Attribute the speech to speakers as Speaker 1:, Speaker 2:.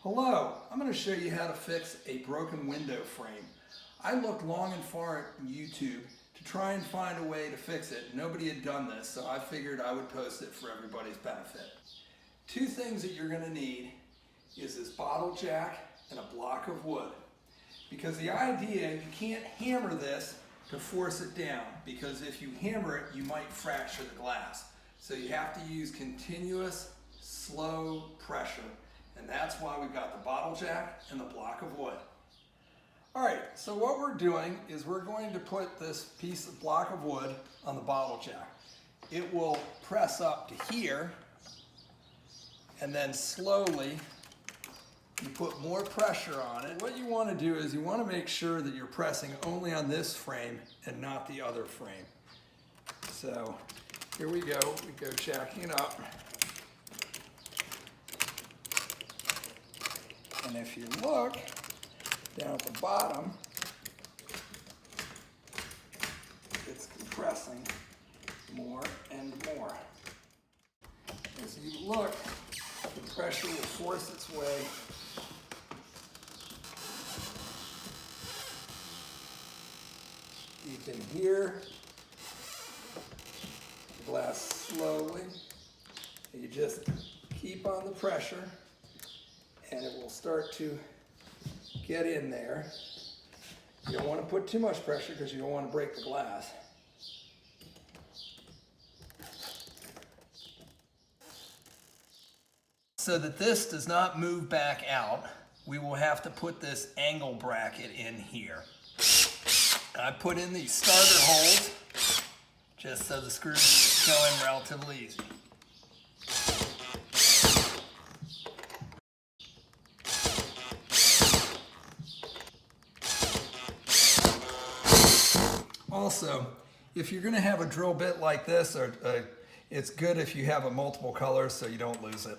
Speaker 1: Hello, I'm going to show you how to fix a broken window frame. I looked long and far at YouTube to try and find a way to fix it. Nobody had done this, so I figured I would post it for everybody's benefit. Two things that you're going to need is this bottle jack and a block of wood. Because the idea, you can't hammer this to force it down, because if you hammer it, you might fracture the glass. So you have to use continuous, slow pressure. And that's why we've got the bottle jack and the block of wood. All right, so what we're doing is we're going to put this piece of block of wood on the bottle jack. It will press up to here, and then slowly you put more pressure on it. What you want to do is you want to make sure that you're pressing only on this frame and not the other frame. So here we go jacking it up. And if you look down at the bottom, it's compressing more and more. As you look, the pressure will force its way deep in here. The glass slowly. You just keep on the pressure, and it will start to get in there. You don't want to put too much pressure because you don't want to break the glass. So that this does not move back out, we will have to put this angle bracket in here. I put in these starter holes just so the screws go in relatively easy. Also, if you're going to have a drill bit like this, it's good if you have a multiple colors so you don't lose it.